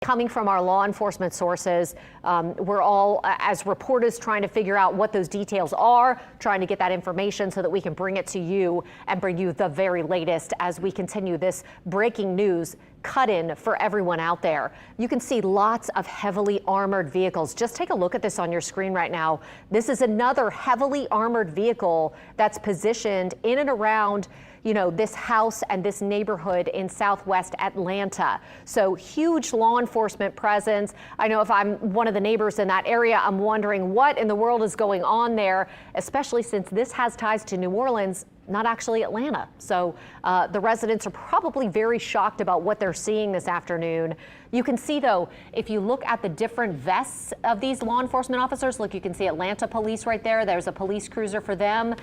Coming from our law enforcement sources, we're all, as reporters, trying to figure out what those details are, trying to get that information so that we can bring it to you and bring you the very latest as we continue this breaking news cut-in for everyone out there. You can see lots of heavily armored vehicles. Just take a look at this on your screen right now. This is another heavily armored vehicle that's positioned in and around, you know, this house and this neighborhood in Southwest Atlanta. So huge law enforcement presence. I know if I'm one of the neighbors in that area, I'm wondering what in the world is going on there, especially since this has ties to New Orleans, not actually Atlanta. So the residents are probably very shocked about what they're seeing this afternoon. You can see, though, if you look at the different vests of these law enforcement officers, look, you can see Atlanta Police right there. There's a police cruiser for them.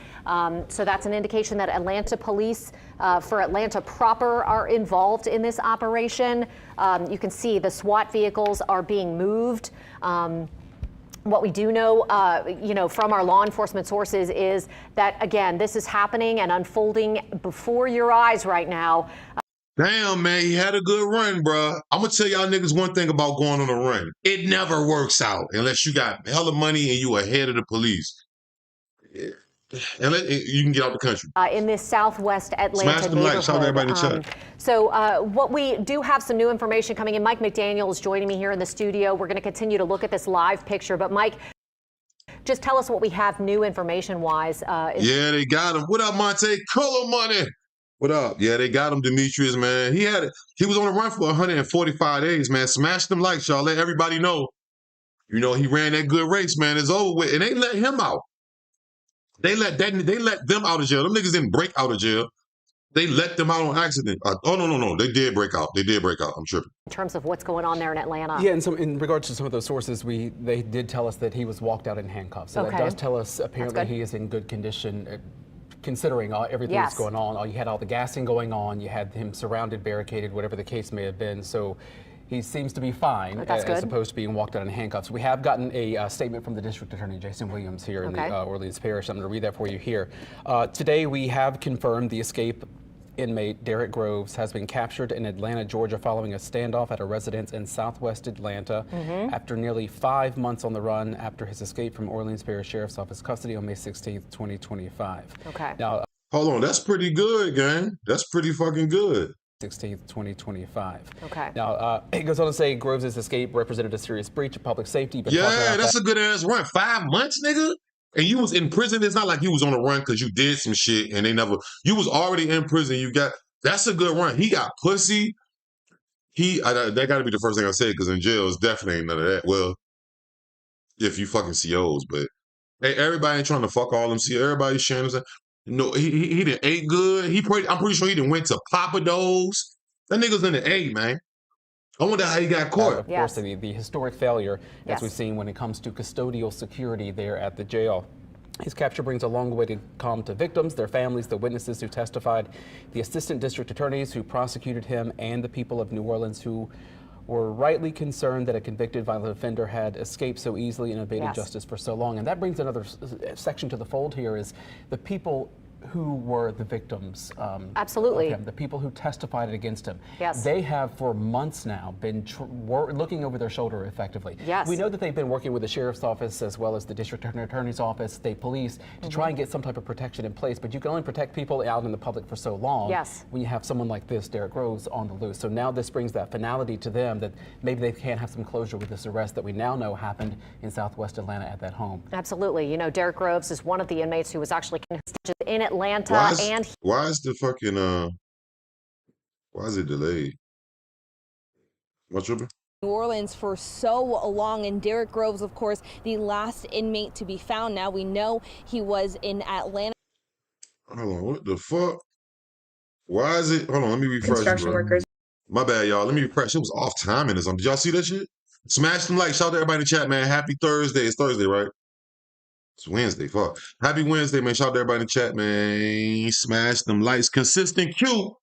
So that's an indication that Atlanta Police for Atlanta proper are involved in this operation. You can see the SWAT vehicles are being moved. What we do know, from our law enforcement sources is that, again, this is happening and unfolding before your eyes right now. Damn, man, he had a good run, bruh. I'm gonna tell y'all niggas one thing about going on a run. It never works out unless you got hella money and you ahead of the police. And you can get out the country. In this Southwest Atlanta Smash them likes. Shout out everybody in the chat. So what we do have some new information coming in. Mike McDaniel is joining me here in the studio. We're going to continue to look at this live picture. But Mike, just tell us what we have new information-wise. Yeah, they got him. What up, Monte? Color money. What up? Yeah, they got him, Demetrius, man. He was on the run for 145 days, man. Smash them likes, y'all. Let everybody know. You know, he ran that good race, man. It's over with. And they let him out. They let them out of jail. Them niggas didn't break out of jail. They let them out on accident. Oh, no. They did break out. I'm tripping. In terms of what's going on there in Atlanta. Yeah, and so in regards to some of those sources, they did tell us that he was walked out in handcuffs. So that does tell us apparently he is in good condition, considering everything that's going on. You had all the gassing going on. You had him surrounded, barricaded, whatever the case may have been. So he seems to be fine, as opposed to being walked out in handcuffs. We have gotten a statement from the District Attorney, Jason Williams, here in the Orleans Parish. I'm going to read that for you here. Today, we have confirmed the escape inmate Derrick Groves has been captured in Atlanta, Georgia, following a standoff at a residence in Southwest Atlanta after nearly 5 months on the run after his escape from Orleans Parish Sheriff's Office custody on May 16th, 2025. Now, hold on, that's pretty good, gang. That's pretty fucking good. 16th, 2025. Now, it goes on to say Groves' escape represented a serious breach of public safety. But yeah, that's a good ass run. 5 months, nigga? And you was in prison. It's not like you was on a run because you did some shit and you was already in prison. That's a good run. He got pussy. That got to be the first thing I said, because in jail, it's definitely ain't none of that. Well, if you fucking COs, but hey, everybody ain't trying to fuck all them COs. Everybody's sharing them. No, he done ate good. I'm pretty sure he done went to Papa Do's. That nigga's in the A, man. I wonder how he got caught. Of course, the historic failure, as we've seen when it comes to custodial security there at the jail. His capture brings a long-awaited calm to victims, their families, the witnesses who testified, the assistant district attorneys who prosecuted him, and the people of New Orleans who were rightly concerned that a convicted violent offender had escaped so easily and evaded justice for so long. And that brings another section to the fold here, is the people who were the victims Absolutely. of him, the people who testified against him. Yes. They have for months now been looking over their shoulder effectively. Yes. We know that they've been working with the sheriff's office as well as the district attorney's office, state police, to try and get some type of protection in place, but you can only protect people out in the public for so long when you have someone like this, Derrick Groves, on the loose. So now this brings that finality to them, that maybe they can have some closure with this arrest that we now know happened in Southwest Atlanta at that home. Absolutely. You know, Derrick Groves is one of the inmates who was actually in Atlanta. Why is the fucking why is it delayed? What's tripping? New Orleans for so long, and Derrick Groves, of course, the last inmate to be found. Now we know he was in Atlanta. Hold on, what the fuck? Why is it? Hold on, let me refresh. Construction workers. My bad, y'all. Let me refresh. It was off timing or something. Did y'all see that shit? Smash them likes. Shout out to everybody in the chat, man. Happy Thursday. It's Thursday, right? It's Wednesday, fuck. Happy Wednesday, man. Shout out to everybody in the chat, man. Smash them likes. Consistent Q.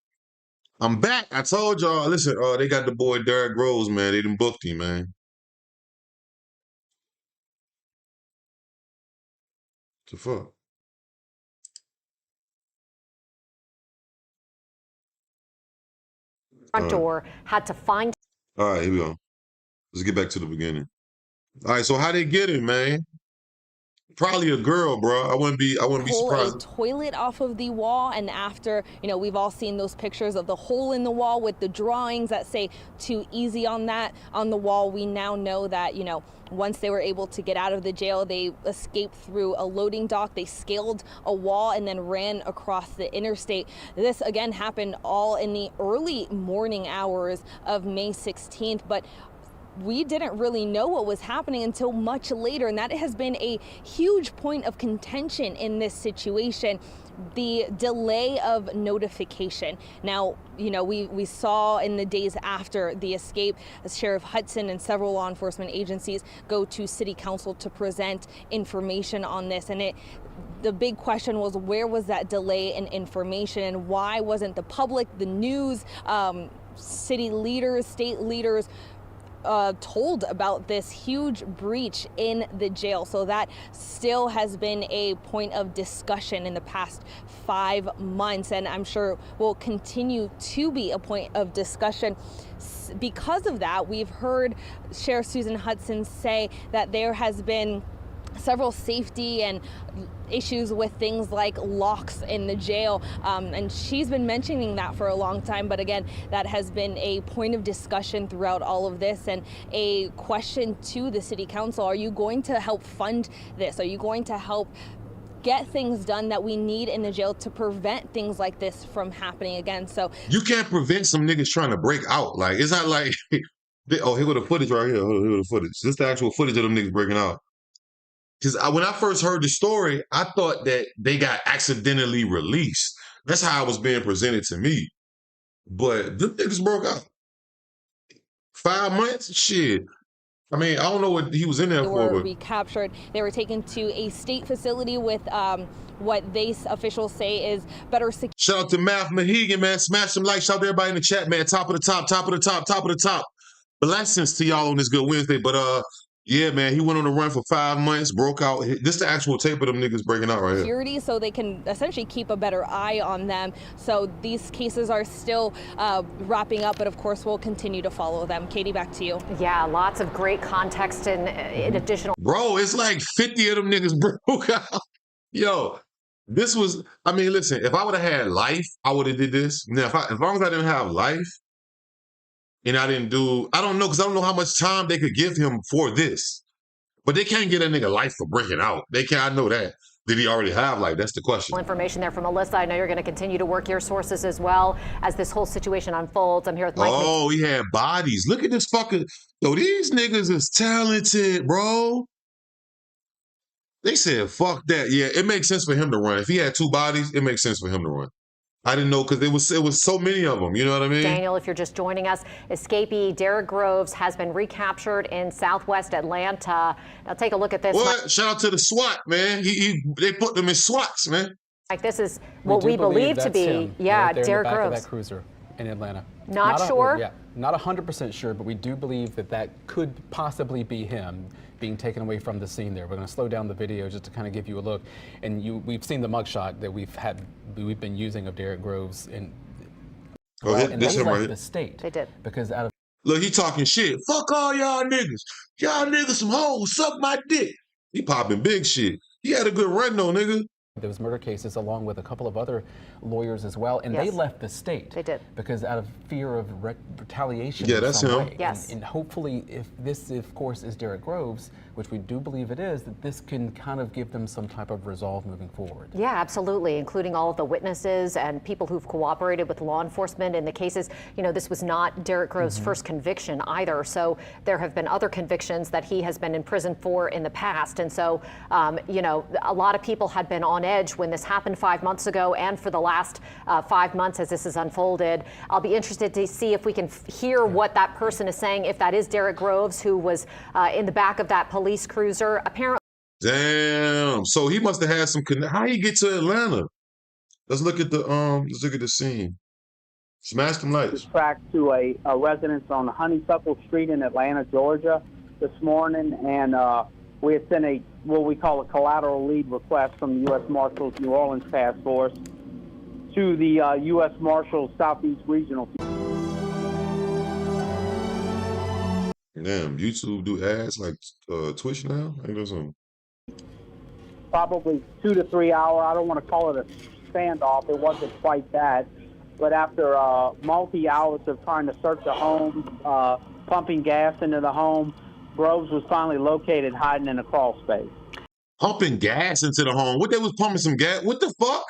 I'm back. I told y'all. Listen, they got the boy Derrick Groves, man. They done booked him, man. What the fuck? Front door had to find. All right, here we go. Let's get back to the beginning. All right, so how they get him, man? Probably a girl, bro. I wouldn't be surprised. A toilet off of the wall, and after, we've all seen those pictures of the hole in the wall with the drawings that say "too easy" on the wall. We now know that, once they were able to get out of the jail, they escaped through a loading dock. They scaled a wall and then ran across the interstate. This again happened all in the early morning hours of May 16th, but we didn't really know what was happening until much later, and that has been a huge point of contention in this situation. The delay of notification. Now, we saw in the days after the escape, Sheriff Hudson and several law enforcement agencies go to City Council to present information on this, and the big question was, where was that delay in information, and why wasn't the public, the news, city leaders, state leaders told about this huge breach in the jail? So that still has been a point of discussion in the past 5 months, and I'm sure will continue to be a point of discussion. Because of that, we've heard Sheriff Susan Hudson say that there has been several safety and issues with things like locks in the jail, and she's been mentioning that for a long time. But again, that has been a point of discussion throughout all of this, and a question to the City Council: are you going to help fund this? Are you going to help get things done that we need in the jail to prevent things like this from happening again? So you can't prevent some niggas trying to break out. Like, it's not like oh, here go the footage right here. Here go the footage. This is the actual footage of them niggas breaking out. Because when I first heard the story, I thought that they got accidentally released. That's how it was being presented to me. But them niggas broke out. 5 months? Shit. I mean, I don't know what he was in there for. They were recaptured. They were taken to a state facility with what they officials say is better security. Shout out to Math Mahegan, man. Smash some likes. Shout out to everybody in the chat, man. Top of the top, top of the top, top of the top. Blessings to y'all on this good Wednesday. But yeah, man, he went on the run for 5 months, broke out. This is the actual tape of them niggas breaking out right here. Security, so they can essentially keep a better eye on them. So these cases are still wrapping up, but of course we'll continue to follow them. Katie, back to you. Yeah, lots of great context and additional. Bro, it's like 50 of them niggas broke out. Yo, this was, I mean, listen, if I would have had life, I would have did this. Now, as long as I didn't have life, and I didn't do, I don't know, because I don't know how much time they could give him for this. But they can't get a nigga life for breaking out. They can't, I know that. Did he already have life? That's the question. Information there from Melissa. I know you're going to continue to work your sources as well as this whole situation unfolds. I'm here with Mike. Oh, he had bodies. Look at this fucking, yo, these niggas is talented, bro. They said, fuck that. Yeah, it makes sense for him to run. If he had 2 bodies, it makes sense for him to run. I didn't know, because it was so many of them. You know what I mean? Daniel, if you're just joining us, escapee Derrick Groves has been recaptured in Southwest Atlanta. Now take a look at this. What? Shout out to the SWAT, man. They put them in SWATs, man. Like, this is what we believe to be, him, yeah, right there Derrick in the back Groves. of that cruiser in Atlanta. Not sure? Yeah, not 100% sure, but we do believe that could possibly be him being taken away from the scene there. We're going to slow down the video just to kind of give you a look. And we've seen the mugshot that we've been using of Derrick Groves, and and they left right. the state. They did. Because out of look, he talking shit. Fuck all y'all niggas. Y'all niggas some hoes. Suck my dick. He popping big shit. He had a good run though, nigga. those murder cases, along with a couple of other lawyers as well, and they left the state. They did. Because out of fear of retaliation. Yeah, that's him. Way. Yes. And hopefully, if this, of course, is Derrick Groves, which we do believe it is, that this can kind of give them some type of resolve moving forward. Yeah, absolutely, including all of the witnesses and people who've cooperated with law enforcement in the cases. You know, this was not Derrick Groves' first conviction either, so there have been other convictions that he has been in prison for in the past. And so, you know, a lot of people had been on edge when this happened 5 months ago and for the last 5 months as this has unfolded. I'll be interested to see if we can hear what that person is saying, if that is Derrick Groves, who was in the back of that police cruiser. Apparently. Damn. So he must have had some how he get to Atlanta? Let's look at the scene. Smash them lights. Tracked to a residence on Honeysuckle Street in Atlanta, Georgia this morning, and we had sent what we call a collateral lead request from the U.S. Marshals New Orleans Task Force to the U.S. Marshals Southeast Regional. Damn, YouTube do ads like Twitch now? Ain't that something? Probably 2 to 3 hour. I don't want to call it a standoff. It wasn't quite that. But after multi-hours of trying to search the home, pumping gas into the home, Groves was finally located hiding in a crawl space. Pumping gas into the home? What, they was pumping some gas? What the fuck?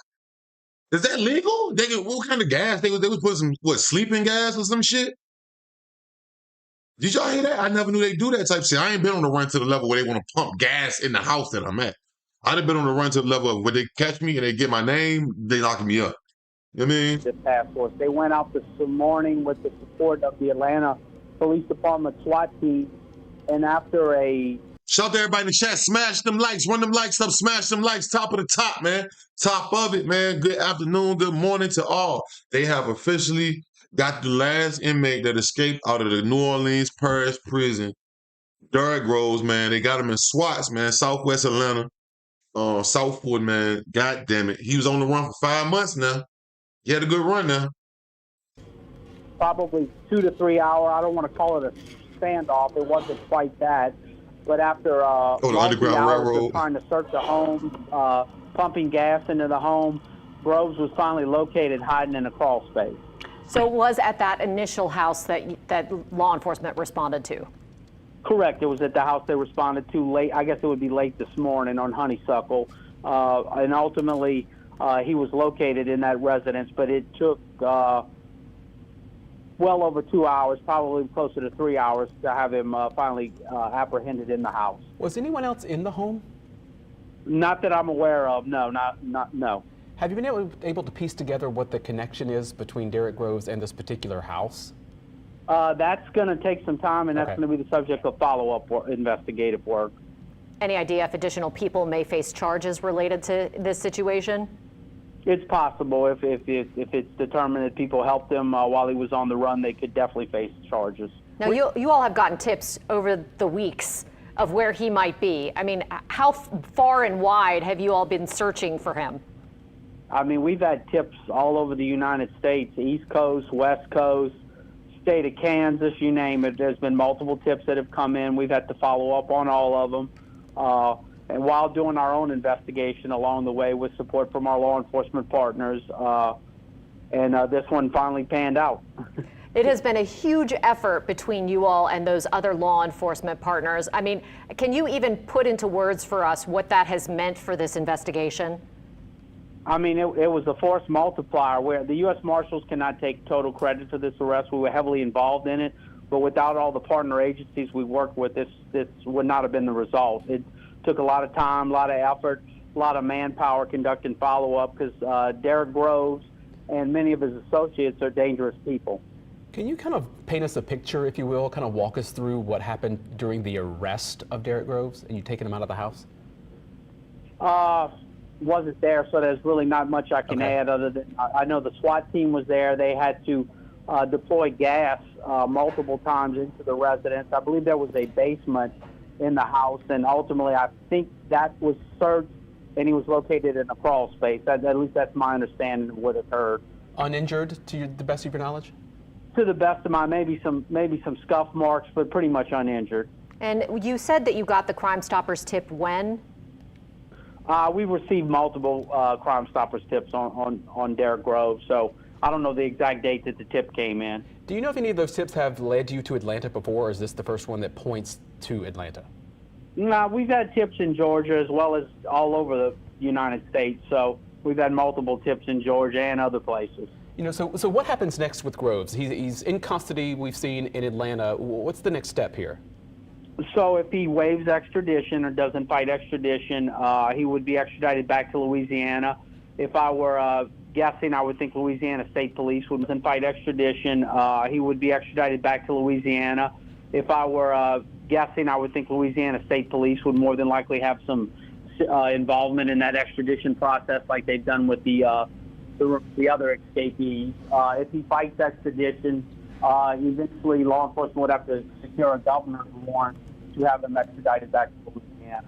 Is that legal? What kind of gas? They was putting some, what, sleeping gas or some shit? Did y'all hear that? I never knew they do that type of shit. I ain't been on the run to the level where they want to pump gas in the house that I'm at. I'd have been on the run to the level of where they catch me and they get my name, they lock me up. You know what I mean? The task force. They went out this morning with the support of the Atlanta Police Department SWAT team, and after a... Shout out to everybody in the chat. Smash them likes. Run them likes up. Smash them likes. Top of the top, man. Top of it, man. Good afternoon. Good morning to all. They have officially got the last inmate that escaped out of the New Orleans Parish prison. Derrick Groves, man. They got him in SWATs, man. Southwest Atlanta. Southwood, man. God damn it. He was on the run for 5 months now. He had a good run now. Probably 2 to 3 hour. I don't want to call it a standoff. It wasn't quite that. But after the Underground Railroad, of trying to search the home, pumping gas into the home, Groves was finally located hiding in a crawl space. So it was at that initial house that law enforcement responded to? Correct. It was at the house they responded to late. I guess it would be late this morning on Honeysuckle. And ultimately, he was located in that residence, but it took well over 2 hours, probably closer to 3 hours, to have him finally apprehended in the house. Was anyone else in the home? Not that I'm aware of. No, no. Have you been able to piece together what the connection is between Derrick Groves and this particular house? That's going to take some time, and that's going to be the subject of follow-up investigative work. Any idea if additional people may face charges related to this situation? It's possible. If it's determined that people helped him while he was on the run, they could definitely face charges. Now, you all have gotten tips over the weeks of where he might be. I mean, how far and wide have you all been searching for him? I mean, we've had tips all over the United States, East Coast, West Coast, state of Kansas, you name it. There's been multiple tips that have come in. We've had to follow up on all of them. And while doing our own investigation along the way with support from our law enforcement partners, and this one finally panned out. It has been a huge effort between you all and those other law enforcement partners. I mean, can you even put into words for us what that has meant for this investigation? I mean, it was a force multiplier where the U.S. Marshals cannot take total credit for this arrest. We were heavily involved in it, but without all the partner agencies we worked with, this would not have been the result. It took a lot of time, a lot of effort, a lot of manpower conducting follow-up because Derrick Groves and many of his associates are dangerous people. Can you kind of paint us a picture, if you will, kind of walk us through what happened during the arrest of Derrick Groves and you taking him out of the house? Wasn't there, so there's really not much I can add other than I know the SWAT team was there. They had to deploy gas multiple times into the residence. I believe there was a basement in the house, and ultimately I think that was searched and he was located in a crawl space. At least that's my understanding of what occurred. Uninjured, to the best of your knowledge? To the best of my, maybe some scuff marks, but pretty much uninjured. And you said that you got the Crime Stoppers tip when? We received multiple Crime Stoppers tips on Derrick Groves, so I don't know the exact date that the tip came in. Do you know if any of those tips have led you to Atlanta before, or is this the first one that points to Atlanta? No, we've had tips in Georgia as well as all over the United States, so we've had multiple tips in Georgia and other places. You know, so what happens next with Groves? He's in custody, we've seen in Atlanta. What's the next step here? So if he waives extradition or doesn't fight extradition, he would be extradited back to Louisiana. If I were guessing, I would think Louisiana State Police wouldn't fight extradition. He would be extradited back to Louisiana. If I were guessing, I would think Louisiana State Police would more than likely have some involvement in that extradition process like they've done with the other escapees. If he fights extradition, eventually law enforcement would have to secure a governor's warrant to have them extradited back to Louisiana.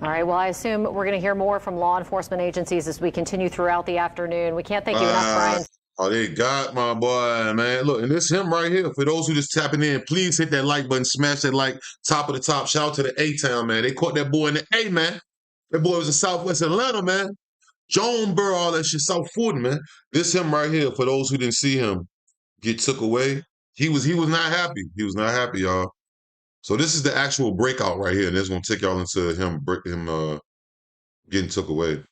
All right, well, I assume we're going to hear more from law enforcement agencies as we continue throughout the afternoon. We can't thank you enough, Brian. Oh, they got my boy, man. Look, and this him right here. For those who just tapping in, please hit that like button, smash that like, top of the top. Shout out to the A-Town, man. They caught that boy in the A, man. That boy was in Southwest Atlanta, man. Jonesboro, all that shit, South Fulton, man. This him right here. For those who didn't see him get took away, he was not happy. He was not happy, y'all. So this is the actual breakout right here, and it's gonna take y'all into him getting took away.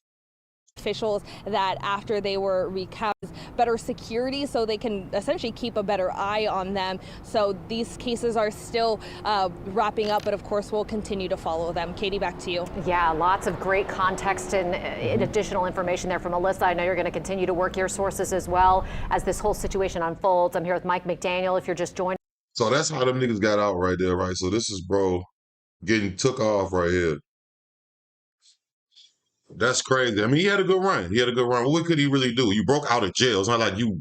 Officials that after they were recaptured, better security so they can essentially keep a better eye on them. So these cases are still wrapping up, but of course we'll continue to follow them. Katie, back to you. Yeah, lots of great context and additional information there from Alyssa. I know you're going to continue to work your sources as well as this whole situation unfolds. I'm here with Mike McDaniel. If you're just joining. So that's how them niggas got out right there, right? So this is bro getting took off right here. That's crazy. I mean, he had a good run. What could he really do? You broke out of jail. It's not like you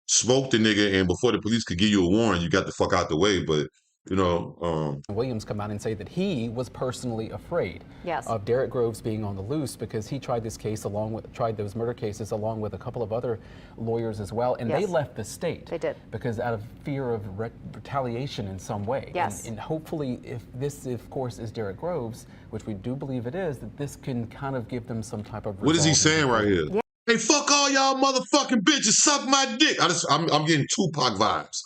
smoked the nigga and before the police could give you a warrant, you got the fuck out the way. But, you know. Williams come out and say that he was personally afraid of Derrick Groves being on the loose because he tried this case tried those murder cases along with a couple of other lawyers as well. And they left the state. They did. Because out of fear of retaliation in some way. Yes. And hopefully if this, of course, is Derrick Groves, which we do believe it is, that this can kind of give them some type of What is he saying right here? Yeah. Hey, fuck all y'all motherfucking bitches, suck my dick. I'm getting Tupac vibes.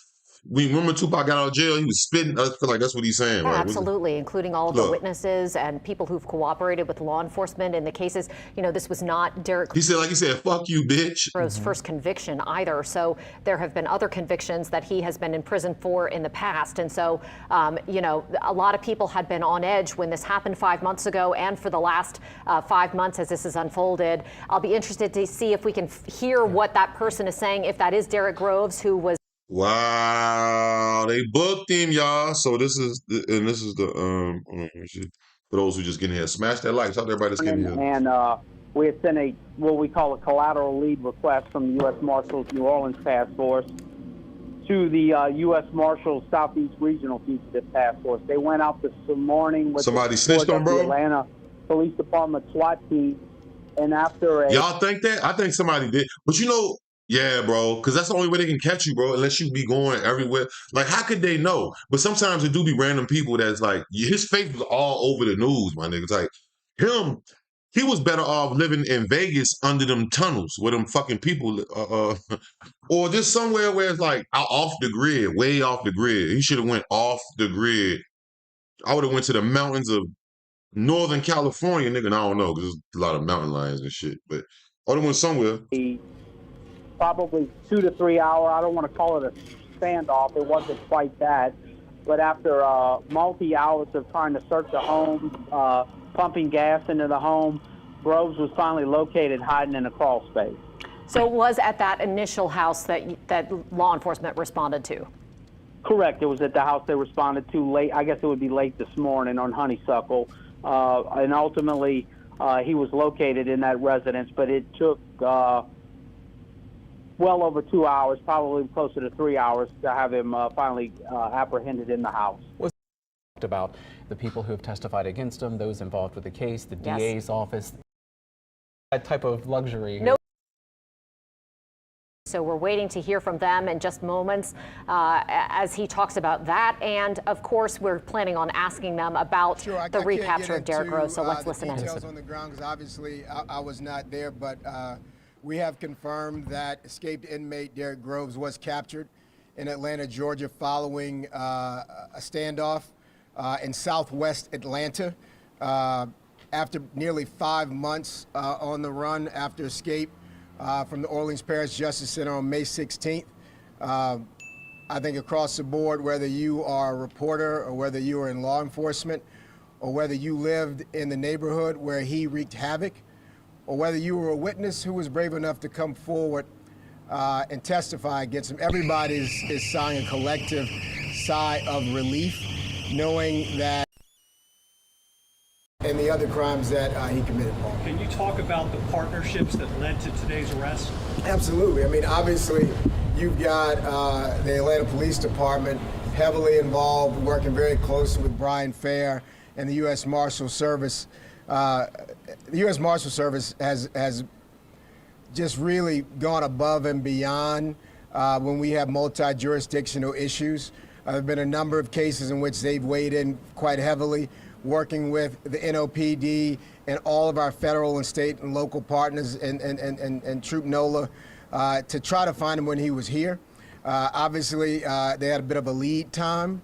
Remember Tupac got out of jail, he was spitting. I feel like that's what he's saying, right? Absolutely, including all of the witnesses and people who've cooperated with law enforcement in the cases. You know, this was not Derrick. He said, fuck you, bitch. Groves' first conviction either. So there have been other convictions that he has been in prison for in the past. And so, you know, a lot of people had been on edge when this happened 5 months ago and for the last 5 months as this has unfolded. I'll be interested to see if we can hear what that person is saying, if that is Derrick Groves, who was. Wow, they booked him, y'all. So this is the for those who just getting here, smash that like. Shout out to everybody that's getting here. And we had sent what we call a collateral lead request from the U.S. Marshals New Orleans Task Force to the U.S. Marshals Southeast Regional Fugitive Task Force. They went out this morning with somebody snitched on bro. The Atlanta Police Department SWAT team, and after y'all think that? I think somebody did, but you know. Yeah, bro, because that's the only way they can catch you, bro, unless you be going everywhere. Like, how could they know? But sometimes it do be random people that's like, his face was all over the news, my nigga. It's like, he was better off living in Vegas under them tunnels with them fucking people, or just somewhere where it's like off the grid, way off the grid. He should have went off the grid. I would have went to the mountains of Northern California, nigga, and I don't know, because there's a lot of mountain lions and shit, but I would have went somewhere. Probably 2 to 3 hour. I don't want to call it a standoff. It wasn't quite that. But after multi hours of trying to search the home, pumping gas into the home, Groves was finally located hiding in a crawl space. So it was at that initial house that law enforcement responded to? Correct. It was at the house they responded to late. I guess it would be late this morning on Honeysuckle. And ultimately, he was located in that residence, but it took well over 2 hours, probably closer to 3 hours, to have him finally apprehended in the house. About the people who have testified against him, those involved with the case, the DA's office, that type of luxury. No. So we're waiting to hear from them in just moments as he talks about that. And of course, we're planning on asking them about the recapture of Derrick Groves. So let's listen in. Details on the ground, because obviously I was not there, but we have confirmed that escaped inmate Derrick Groves was captured in Atlanta, Georgia, following a standoff in southwest Atlanta. After nearly 5 months on the run after escape from the Orleans Parish Justice Center on May 16th. I think across the board, whether you are a reporter or whether you are in law enforcement or whether you lived in the neighborhood where he wreaked havoc, or whether you were a witness who was brave enough to come forward and testify against him, everybody is sighing a collective sigh of relief, knowing that and the other crimes that he committed. Can you talk about the partnerships that led to today's arrest? Absolutely. I mean, obviously, you've got the Atlanta Police Department heavily involved, working very closely with Brian Fair and the U.S. Marshal Service. The U.S. Marshal Service has just really gone above and beyond when we have multi-jurisdictional issues. There have been a number of cases in which they've weighed in quite heavily, working with the NOPD and all of our federal and state and local partners and Troop NOLA to try to find him when he was here. Obviously, they had a bit of a lead time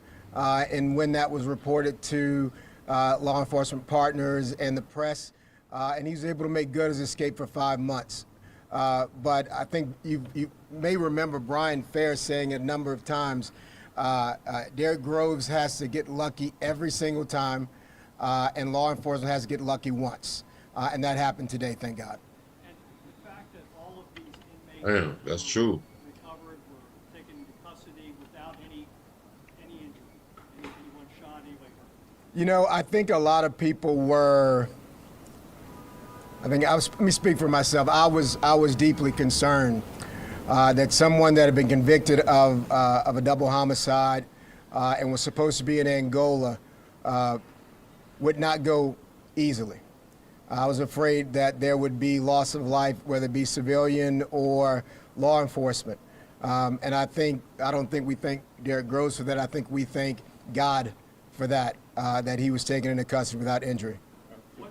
in when that was reported to law enforcement partners and the press, and he was able to make good his escape for 5 months. But I think you may remember Brian Fair saying a number of times, Derrick Groves has to get lucky every single time, and law enforcement has to get lucky once. And that happened today, thank God. And the fact that all of these inmates Damn, that's true. recovered, were taken into custody without any injury, anyone shot, anybody hurt. You know, I think a lot of people were. Let me speak for myself. I was deeply concerned that someone that had been convicted of a double homicide and was supposed to be in Angola would not go easily. I was afraid that there would be loss of life, whether it be civilian or law enforcement. And I don't think we thank Derrick Groves for that. I think we thank God for that, that he was taken into custody without injury.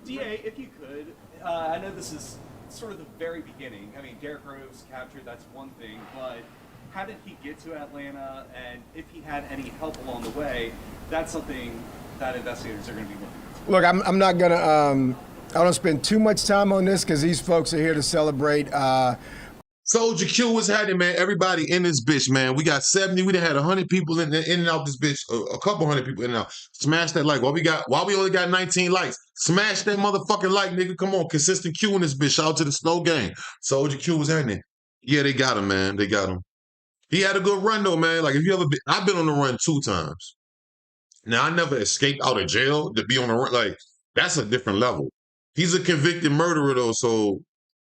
DA, if you could, I know this is sort of the very beginning. I mean, Derrick Groves captured, that's one thing, but how did he get to Atlanta? And if he had any help along the way, that's something that investigators are going to be looking at. Look, I'm not going to, I don't spend too much time on this because these folks are here to celebrate. Soldier Q, what's happening, man? Everybody in this bitch, man. We got 70. We done had 100 people in and out this bitch. A couple hundred people in and out. Smash that like. Why we only got 19 likes? Smash that motherfucking like, nigga. Come on, consistent Q in this bitch. Shout out to the Snow Gang. Soldier Q was happening. Yeah, they got him, man. They got him. He had a good run though, man. Like if you ever been, I've been on the run 2 times. Now I never escaped out of jail to be on the run. Like that's a different level. He's a convicted murderer though, so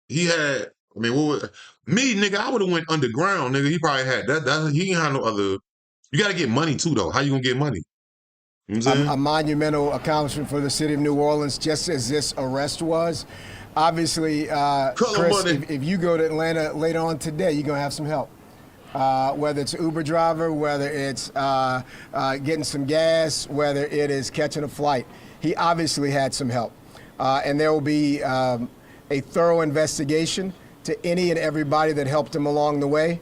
he had. I mean, me, nigga, I would have went underground, nigga. He probably had that. He ain't had no other. You got to get money too, though. How you gonna get money? You know what I'm saying? A monumental accomplishment for the city of New Orleans, just as this arrest was. Obviously, Chris, if you go to Atlanta later on today, you're gonna have some help. Whether it's an Uber driver, whether it's getting some gas, whether it is catching a flight, he obviously had some help, and there will be a thorough investigation to any and everybody that helped him along the way,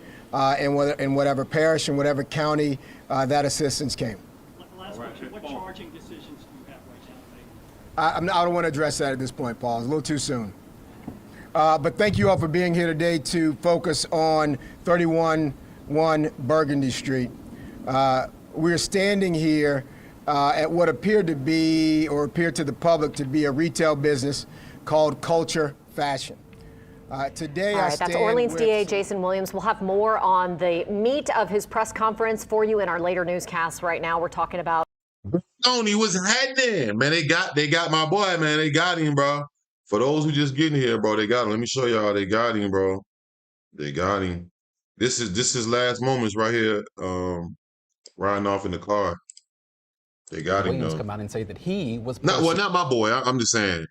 in whatever parish and whatever county that assistance came. Last question, what charging decisions do you have right now? I don't want to address that at this point, Paul. It's a little too soon. But thank you all for being here today to focus on 31-1 Burgundy Street. We're standing here at what appeared to be, or appeared to the public to be, a retail business called Culture Fashion. Today, all right, that's Orleans DA Jason Williams. We'll have more on the meat of his press conference for you in our later newscasts. Right now, we're talking about. Tony was happening, man. They got my boy, man. They got him, bro. For those who just getting here, bro, they got him. Let me show y'all. They got him, bro. They got him. This is his last moments right here, riding off in the car. They got him, Williams though. come out and say that he was not my boy. I'm just saying,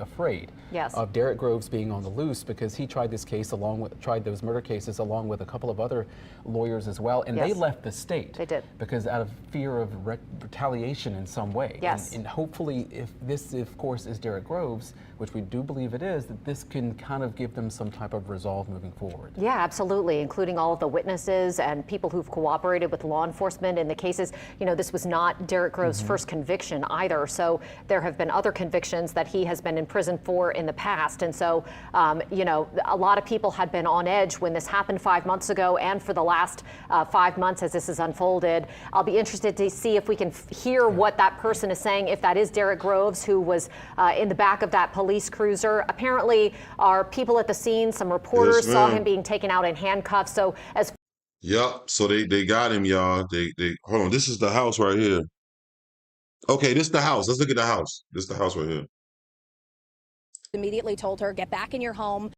afraid of Derrick Groves being on the loose because he tried this case tried those murder cases along with a couple of other lawyers as well, and they left the state. They did. Because out of fear of retaliation in some way. Yes. And hopefully, if this, of course, is Derrick Groves, which we do believe it is, that this can kind of give them some type of resolve moving forward. Yeah, absolutely, including all of the witnesses and people who've cooperated with law enforcement in the cases. This was not Derrick Groves' first conviction either, so there have been other convictions that he has been in prison for in the past. And so, a lot of people had been on edge when this happened 5 months ago and for the last 5 months as this has unfolded. I'll be interested to see if we can hear what that person is saying, if that is Derrick Groves, who was in the back of that police cruiser. Apparently, our people at the scene, some reporters saw him being taken out in handcuffs. So as Yup. So they got him, y'all. They hold on. This is the house right here. Okay, this is the house. Let's look at the house. This is the house right here. Immediately told her, get back in your home.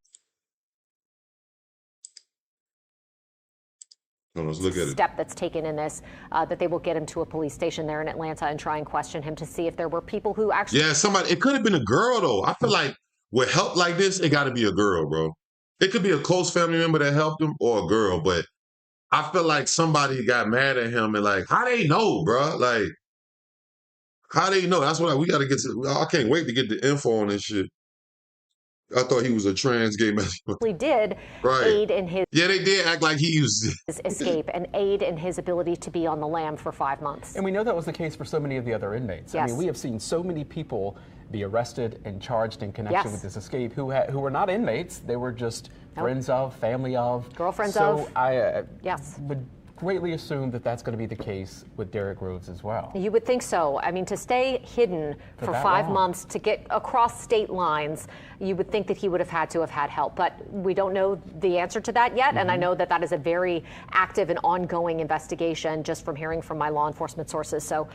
Let's look at it. Step that's taken in this, that they will get him to a police station there in Atlanta and try and question him to see if there were people who actually. Yeah, somebody. It could have been a girl though. I feel like with help like this, it got to be a girl, bro. It could be a close family member that helped him or a girl, but I feel like somebody got mad at him and like, how they know, bro? Like, how they know? That's what we got to get to. I can't wait to get the info on this shit. I thought he was a trans gay man. We did Right. aid in his Yeah, they did act like he was escape and aid in his ability to be on the lam for 5 months. And we know that was the case for so many of the other inmates. Yes. I mean, we have seen so many people be arrested and charged in connection with this escape who were not inmates. They were just friends of, family of. Girlfriends of. So I yes. would greatly assume that that's going to be the case with Derrick Groves as well. You would think so. I mean, to stay hidden for 5 months, to get across state lines, you would think that he would have had to have had help. But we don't know the answer to that yet. And I know that that is a very active and ongoing investigation just from hearing from my law enforcement sources. So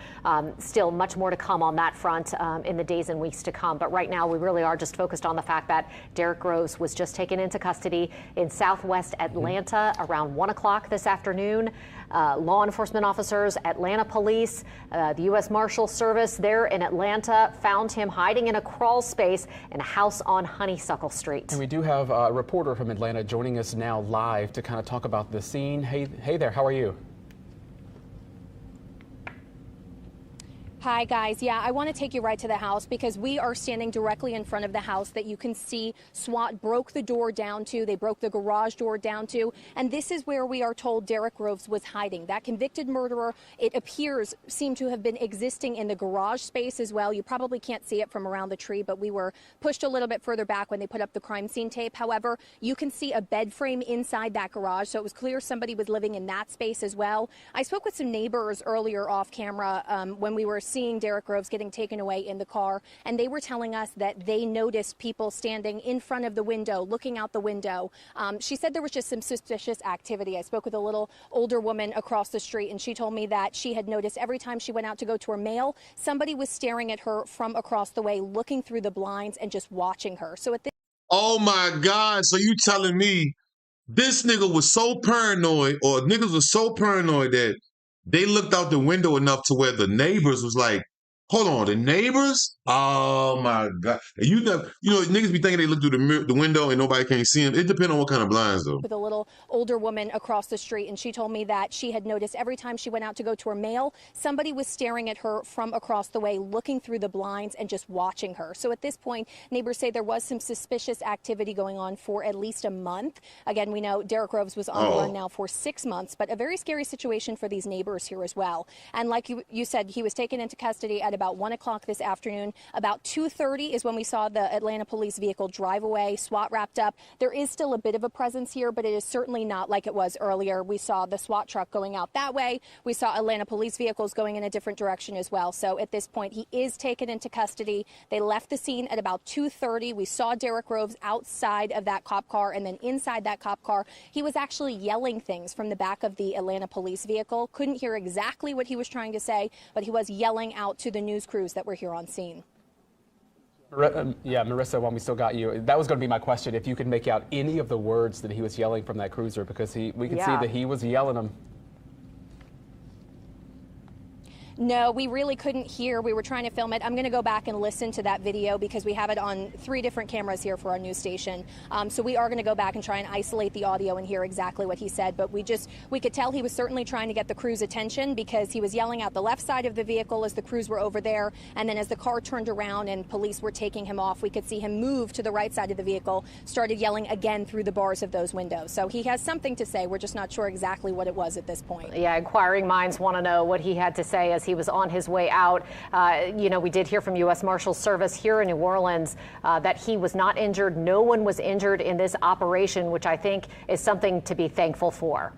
still much more to come on that front in the days and weeks to come. But right now we really are just focused on the fact that Derrick Groves was just taken into custody in Southwest Atlanta around 1 o'clock this afternoon. Law enforcement officers, Atlanta police, the U.S. Marshal Service there in Atlanta found him hiding in a crawl space in a house on Honeysuckle Street. And we do have a reporter from Atlanta joining us now live to kind of talk about the scene. Hey there, how are you? Hi, guys. Yeah, I want to take you right to the house because we are standing directly in front of the house that you can see SWAT broke the door down to. They broke the garage door down to. And this is where we are told Derrick Groves was hiding. That convicted murderer, it appears, seemed to have been existing in the garage space as well. You probably can't see it from around the tree, but we were pushed a little bit further back when they put up the crime scene tape. However, you can see a bed frame inside that garage. So it was clear somebody was living in that space as well. I spoke with some neighbors earlier off camera when we were seeing Derrick Groves getting taken away in the car, and they were telling us that they noticed people standing in front of the window, looking out the window. She said there was just some suspicious activity. I spoke with a little older woman across the street, and she told me that she had noticed every time she went out to go to her mail, somebody was staring at her from across the way, looking through the blinds and just watching her. So at this— Oh my God, so you telling me this nigga was so paranoid, or niggas was so paranoid that they looked out the window enough to where the neighbors was like, hold on, the neighbors? Oh my God. You know, niggas be thinking they look through the window and nobody can see them. It depends on what kind of blinds though. With a little older woman across the street, and she told me that she had noticed every time she went out to go to her mail, somebody was staring at her from across the way, looking through the blinds and just watching her. So at this point, neighbors say there was some suspicious activity going on for at least a month. Again, we know Derrick Groves was on the run now for 6 months, but a very scary situation for these neighbors here as well. And like you said, he was taken into custody at about 1 o'clock this afternoon. About 2:30 is when we saw the Atlanta police vehicle drive away. SWAT wrapped up. There is still a bit of a presence here, but it is certainly not like it was earlier. We saw the SWAT truck going out that way. We saw Atlanta police vehicles going in a different direction as well. So at this point, he is taken into custody. They left the scene at about 2:30. We saw Derrick Groves outside of that cop car, and then inside that cop car, he was actually yelling things from the back of the Atlanta police vehicle. Couldn't hear exactly what he was trying to say, but he was yelling out to the news crews that were here on scene. Yeah, Marissa, while we still got you, that was going to be my question. If you could make out any of the words that he was yelling from that cruiser, because we could see that he was yelling them. No, we really couldn't hear. We were trying to film it. I'm going to go back and listen to that video because we have it on 3 different cameras here for our news station. So we are going to go back and try and isolate the audio and hear exactly what he said. But we could tell he was certainly trying to get the crew's attention because he was yelling out the left side of the vehicle as the crews were over there. And then as the car turned around and police were taking him off, we could see him move to the right side of the vehicle, started yelling again through the bars of those windows. So he has something to say. We're just not sure exactly what it was at this point. Yeah, inquiring minds want to know what he had to say as he was on his way out. We did hear from U.S. Marshal Service here in New Orleans that he was not injured. No one was injured in this operation, which I think is something to be thankful for.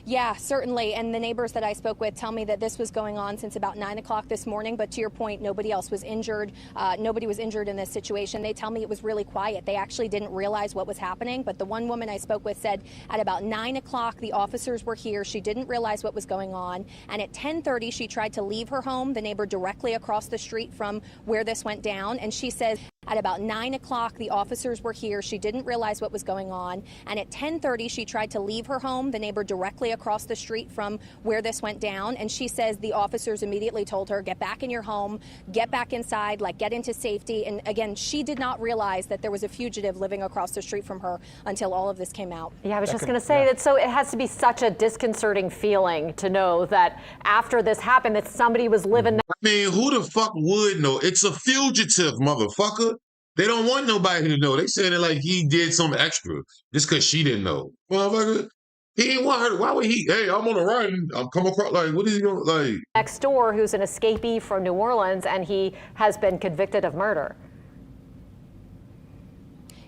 Yeah, certainly. And the neighbors that I spoke with tell me that this was going on since about 9 o'clock this morning. But to your point, nobody else was injured. Nobody was injured in this situation. They tell me it was really quiet. They actually didn't realize what was happening. But the one woman I spoke with said at about 9 o'clock, the officers were here. She didn't realize what was going on. And at 10:30, she tried to leave her home, the neighbor directly across the street from where this went down. And she says At about 9 o'clock, the officers were here. She didn't realize what was going on. And at 10:30, she tried to leave her home, the neighbor directly across the street from where this went down. And she says the officers immediately told her, get back in your home, get back inside, like get into safety. And again, she did not realize that there was a fugitive living across the street from her until all of this came out. Yeah, I was just going to say that. So it has to be such a disconcerting feeling to know that after this happened, that somebody was living. I mean, who the fuck would know? It's a fugitive, motherfucker. They don't want nobody to know. They said it like he did some extra just because she didn't know. Motherfucker, he didn't want her. Why would he? Hey, I'm on a run. I'm coming across. Like, what is he going to, like? Next door, who's an escapee from New Orleans, and he has been convicted of murder.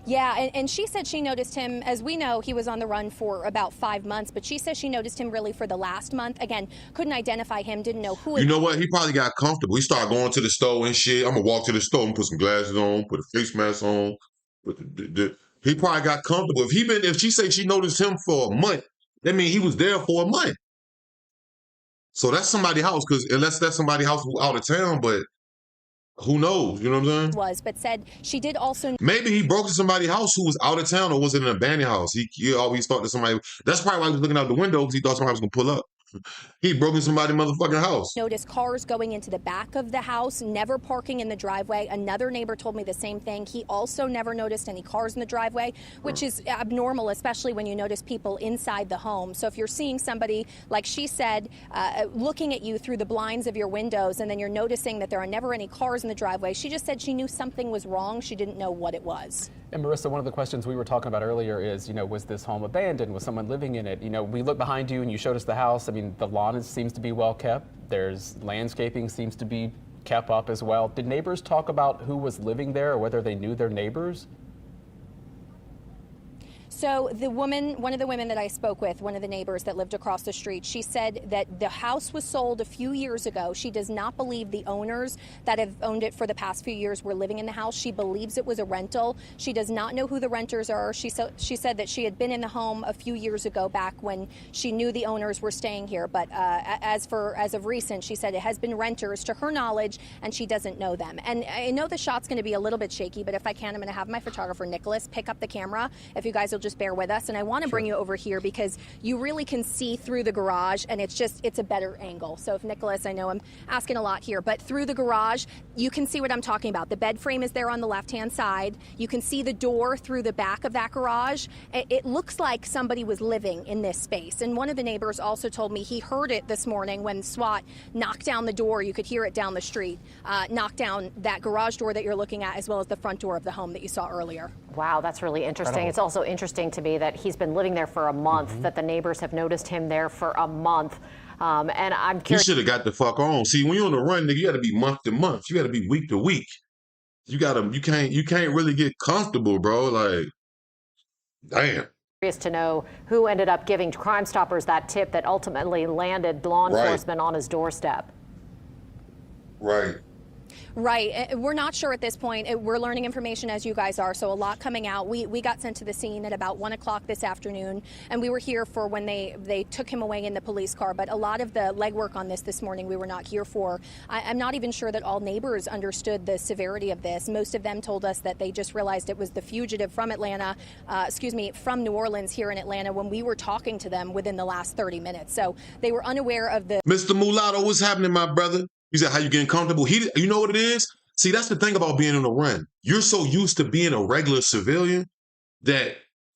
Yeah, and she said she noticed him. As we know, he was on the run for about 5 months, but she says she noticed him really for the last month. Again, couldn't identify him, didn't know who. You know what? He probably got comfortable. He started going to the store and shit. I'm going to walk to the store and put some glasses on, put a face mask on. He probably got comfortable. If she say she noticed him for a month, that means he was there for a month. So that's somebody's house, because unless that's somebody's house out of town, but who knows? You know what I'm saying? But said she did also. Maybe he broke into somebody's house who was out of town, or was it an abandoned house? He always thought that somebody. That's probably why he was looking out the window, because he thought somebody was gonna pull up. He broke into somebody's motherfucking house. Noticed cars going into the back of the house, never parking in the driveway. Another neighbor told me the same thing. He also never noticed any cars in the driveway, which is abnormal, especially when you notice people inside the home. So if you're seeing somebody, like she said, looking at you through the blinds of your windows, and then you're noticing that there are never any cars in the driveway, she just said she knew something was wrong. She didn't know what it was. And Marissa, one of the questions we were talking about earlier is, was this home abandoned? Was someone living in it? We looked behind you and you showed us the house. I mean, the lawn seems to be well kept. There's landscaping seems to be kept up as well. Did neighbors talk about who was living there or whether they knew their neighbors? So one of the women that I spoke with, one of the neighbors that lived across the street, she said that the house was sold a few years ago. She does not believe the owners that have owned it for the past few years were living in the house. She believes it was a rental. She does not know who the renters are. She said that she had been in the home a few years ago, back when she knew the owners were staying here. But as of recent, she said it has been renters to her knowledge, and she doesn't know them. And I know the shot's going to be a little bit shaky, but if I can, I'm going to have my photographer Nicholas pick up the camera. If you guys will just bear with us. And I want to bring you over here because you really can see through the garage, and it's a better angle. So if Nicholas, I know I'm asking a lot here, but through the garage, you can see what I'm talking about. The bed frame is there on the left-hand side. You can see the door through the back of that garage. It looks like somebody was living in this space. And one of the neighbors also told me he heard it this morning when SWAT knocked down the door. You could hear it down the street, knock down that garage door that you're looking at, as well as the front door of the home that you saw earlier. Wow, that's really interesting. It's also interesting to me that he's been living there for a month, that the neighbors have noticed him there for a month. And I'm curious. He should have got the fuck on. See, when you're on the run, nigga, you got to be month to month. You got to be week to week. You can't really get comfortable, bro. Like, damn. Curious to know who ended up giving Crime Stoppers that tip that ultimately landed law enforcement on his doorstep. Right. Right. We're not sure at this point. We're learning information as you guys are, so a lot coming out. We got sent to the scene at about 1 o'clock this afternoon, and we were here for when they took him away in the police car. But a lot of the legwork on this morning we were not here for. I'm not even sure that all neighbors understood the severity of this. Most of them told us that they just realized it was the fugitive from from New Orleans here in Atlanta when we were talking to them within the last 30 minutes. So they were unaware of the... Mr. Mulatto, what's happening, my brother? He said, how you getting comfortable? You know what it is? See, that's the thing about being on the run. You're so used to being a regular civilian that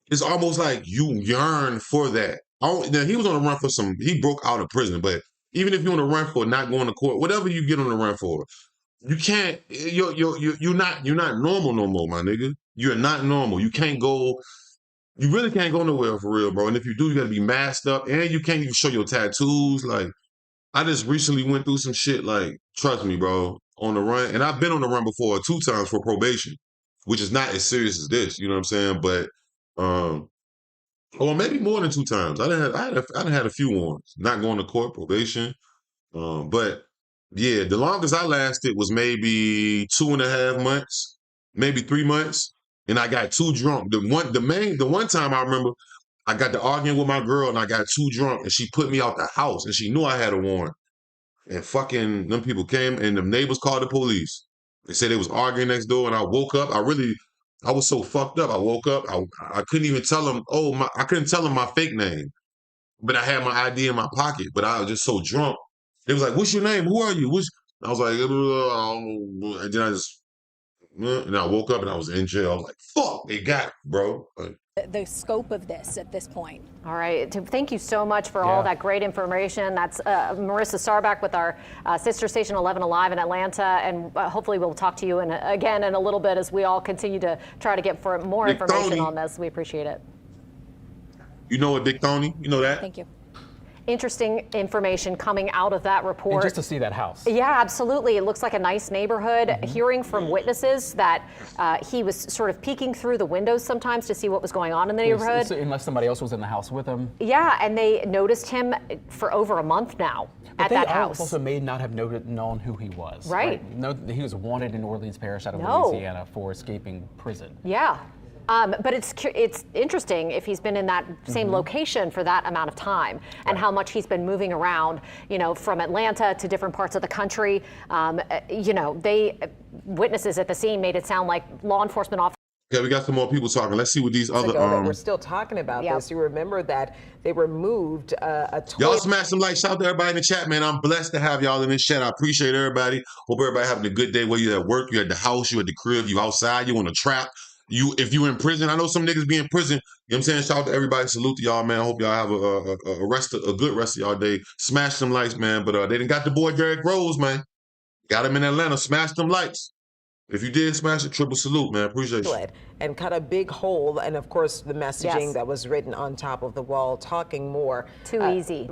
it's almost like you yearn for that. Now, he was on the run for he broke out of prison, but even if you're on the run for not going to court, whatever you get on the run for, you can't, you're not normal no more, my nigga. You're not normal. You really can't go nowhere for real, bro. And if you do, you gotta be masked up, and you can't even show your tattoos. Like, I just recently went through some shit, like, trust me, bro, on the run. And I've been on the run before 2 times for probation, which is not as serious as this, you know what I'm saying? But, or maybe more than 2 times. I done had a few ones, not going to court, probation. But yeah, the longest I lasted was maybe 2.5 months, maybe 3 months. And I got too drunk. The one time I remember, I got to arguing with my girl and I got too drunk and she put me out the house and she knew I had a warrant. And fucking them people came and the neighbors called the police. They said they was arguing next door, and I woke up. I was so fucked up. I woke up. I couldn't even tell them. I couldn't tell them my fake name, but I had my ID in my pocket. But I was just so drunk. They was like, "What's your name? Who are you?" I was like, and then I woke up and I was in jail. I was like, "Fuck, they got it, bro." The scope of this at this point. All right. Thank you so much for all that great information. That's Marissa Sarback with our sister station 11 Alive in Atlanta. And hopefully we'll talk to you again in a little bit as we all continue to try to get more information on this. We appreciate it. You know what, Big Tony? You know that? Thank you. Interesting information coming out of that report. And just to see that house. Yeah, absolutely. It looks like a nice neighborhood. Hearing from witnesses that he was sort of peeking through the windows sometimes to see what was going on in the neighborhood. Unless somebody else was in the house with him. Yeah, and they noticed him for over a month now at that house. They also may not have known who he was. Right. No, he was wanted in Orleans Parish out of Louisiana for escaping prison. Yeah. But it's interesting if he's been in that same location for that amount of time and how much he's been moving around, from Atlanta to different parts of the country. Witnesses at the scene made it sound like law enforcement officers. Yeah, we got some more people talking. Let's see what these other. We're still talking about this. You remember that they removed a toy. Y'all smash some likes. Shout out to everybody in the chat, man. I'm blessed to have y'all in this chat. I appreciate everybody. Hope everybody having a good day. Whether you're at work, you're at the house, you're at the crib, you outside, you in a trap. If you in prison, I know some niggas be in prison. You know what I'm saying? Shout out to everybody. Salute to y'all, man. I hope y'all have a good rest of y'all day. Smash some likes, man. But they done got the boy Derrick Rose, man. Got him in Atlanta. Smash them likes. If you did smash it, triple salute, man. Appreciate you. And cut a big hole, and of course the messaging that was written on top of the wall, talking more. Too easy.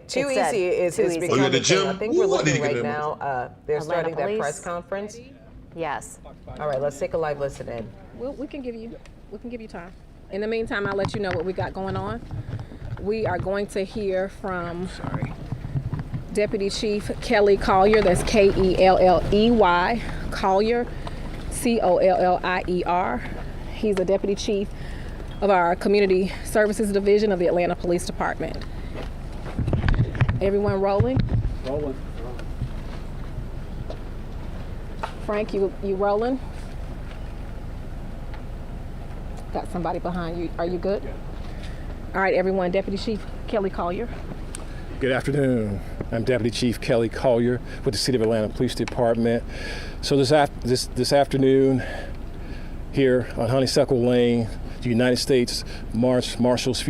Too easy is becoming the gym? I think we're looking right now. They're starting that press conference. Yes. All right, let's take a live listen in. Well, we can give you time. In the meantime, I'll let you know what we got going on. We are going to hear from Deputy Chief Kelly Collier. That's Kelley Collier, Collier. He's a Deputy Chief of our Community Services Division of the Atlanta Police Department. Everyone rolling? Rolling. Frank, you rolling? Got somebody behind you. Are you good? Yeah. All right, everyone. Deputy Chief Kelly Collier. Good afternoon. I'm Deputy Chief Kelly Collier with the City of Atlanta Police Department. So this afternoon, here on Honeysuckle Lane, the United States Marshals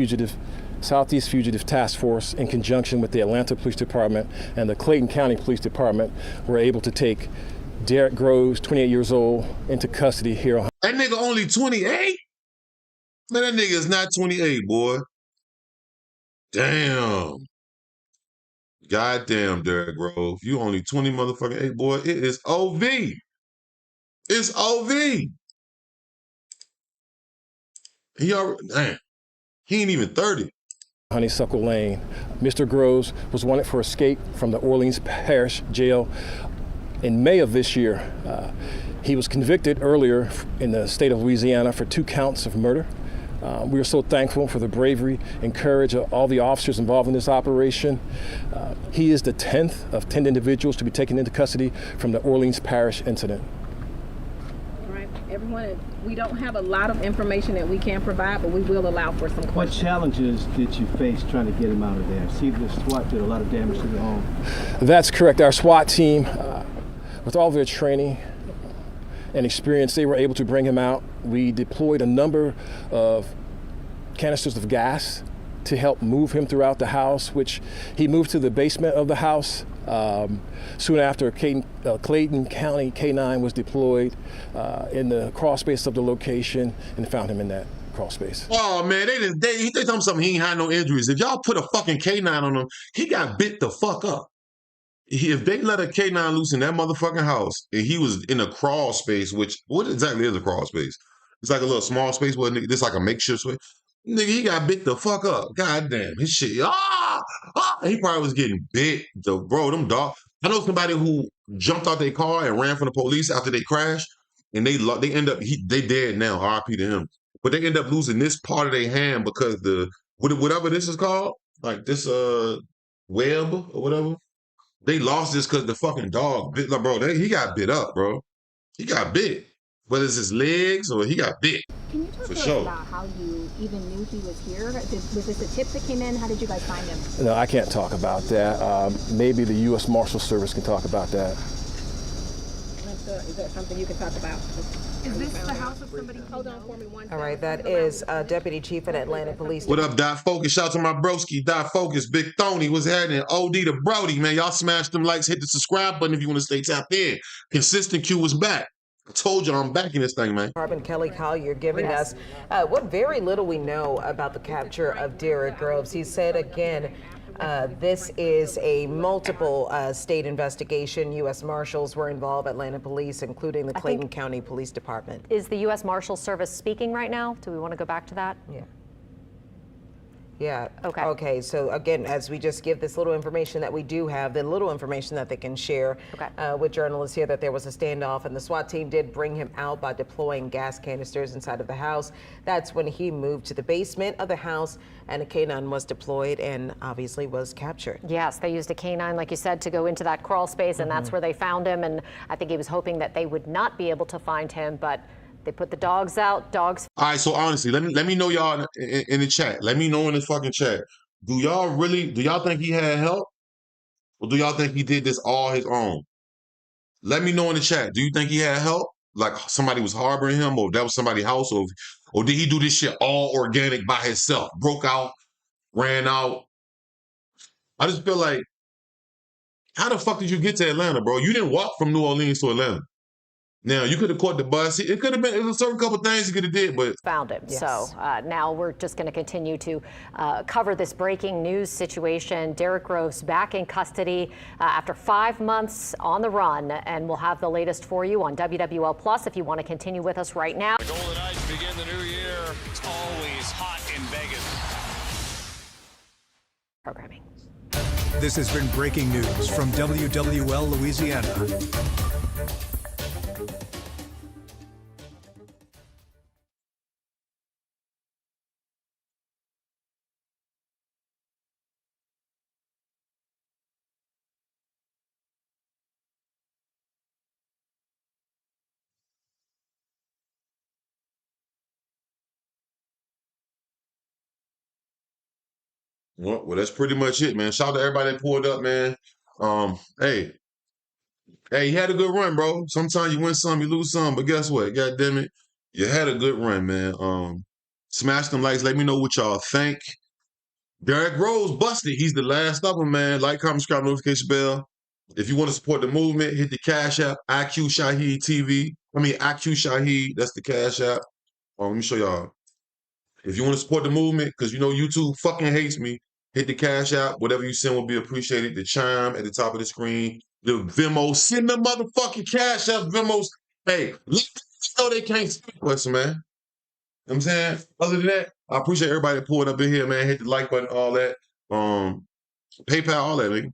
Southeast Fugitive Task Force, in conjunction with the Atlanta Police Department and the Clayton County Police Department, were able to take Derrick Groves, 28 years old, into custody here on. That nigga only 28? Man, that nigga is not 28, boy. Damn. Goddamn, Derrick Grove. You only 20 motherfucking 8, boy. It is OV. It's OV. He ain't even 30. Honeysuckle Lane. Mr. Groves was wanted for escape from the Orleans Parish Jail in May of this year. He was convicted earlier in the state of Louisiana for 2 counts of murder. We are so thankful for the bravery and courage of all the officers involved in this operation. He is the 10th of 10 individuals to be taken into custody from the Orleans Parish incident. All right, everyone, we don't have a lot of information that we can provide, but we will allow for some questions. What challenges did you face trying to get him out of there? See, the SWAT did a lot of damage to the home. That's correct. Our SWAT team, with all their training and experience, they were able to bring him out. We deployed a number of canisters of gas to help move him throughout the house, which he moved to the basement of the house. Soon after, Clayton County K-9 was deployed in the crawl space of the location and found him in that crawl space. Oh man, they tell him something. He ain't had no injuries. If y'all put a fucking K-9 on him, he got bit the fuck up. If they let a K-9 loose in that motherfucking house, and he was in a crawl space, which, what exactly is a crawl space? It's like a little small space, where this like a makeshift space. Nigga, he got bit the fuck up. God damn, his shit. He probably was getting bit. Bro, them dog. I know somebody who jumped out their car and ran from the police after they crashed, and they end up, they dead now, RIP to him. But they end up losing this part of their hand because whatever this is called, like this web or whatever, they lost this because the fucking dog bit. Like, bro, he got bit up, bro. He got bit. Whether it's his legs or he got bit. Can you talk for to us sure. about how you even knew he was here? Was this a tip that came in? How did you guys find him? No, I can't talk about that. Maybe the U.S. Marshal Service can talk about that. Is that something you can talk about? Is this the house of somebody? Hold on for me one second. All right, that is Deputy Chief at Atlanta Police. What up, Dot Focus? Shout out to my broski, Dot Focus, Big Tony. What's happening? OD to Brody, man. Y'all smash them likes, hit the subscribe button if you want to stay tapped in. Consistent Q was back. I told you I'm back in this thing, man. Kelly Collier giving us what very little we know about the capture of Derrick Groves. He said again, this is a multiple state investigation. U.S. Marshals were involved, Atlanta Police, including the Clayton County Police Department. Is the U.S. Marshal Service speaking right now? Do we want to go back to that? Yeah. Yeah. Okay. Okay. So again, as we just give this little information that we do have, the little information that they can share with journalists here, that there was a standoff and the SWAT team did bring him out by deploying gas canisters inside of the house. That's when he moved to the basement of the house and a canine was deployed and obviously was captured. Yes, they used a canine, like you said, to go into that crawl space, and that's where they found him. And I think he was hoping that they would not be able to find him, but they put the dogs out. All right, so honestly, let me know y'all in the chat. Let me know in the fucking chat. Do y'all think he had help? Or do y'all think he did this all his own? Let me know in the chat. Do you think he had help? Like somebody was harboring him, or that was somebody's house, or did he do this shit all organic by himself? Broke out, ran out. I just feel like, how the fuck did you get to Atlanta, bro? You didn't walk from New Orleans to Atlanta. Now, you could have caught the bus. It could have been a certain couple things he could have did, but... Found him. Yes. So now we're just going to continue to cover this breaking news situation. Derrick Groves back in custody after 5 months on the run, and we'll have the latest for you on WWL Plus if you want to continue with us right now. The Golden Knights begin the new year. It's always hot in Vegas. Programming. This has been breaking news from WWL Louisiana. Well, that's pretty much it, man. Shout out to everybody that pulled up, man. Hey, he had a good run, bro. Sometimes you win some, you lose some, but guess what? God damn it, you had a good run, man. Smash them likes. Let me know what y'all think. Derrick Groves busted. He's the last of them, man. Like, comment, subscribe, notification bell. If you want to support the movement, hit the Cash App, IQ Shaheed TV. IQ Shaheed. That's the Cash App. Let me show y'all. If you want to support the movement, because you know YouTube fucking hates me, hit the Cash App. Whatever you send will be appreciated. The chime at the top of the screen. The Venmo. Send the motherfucking Cash App Venmos. Hey, let me know they can't speak us, man. You know what I'm saying? Other than that, I appreciate everybody that pulled up in here, man. Hit the like button, all that. PayPal, all that, man.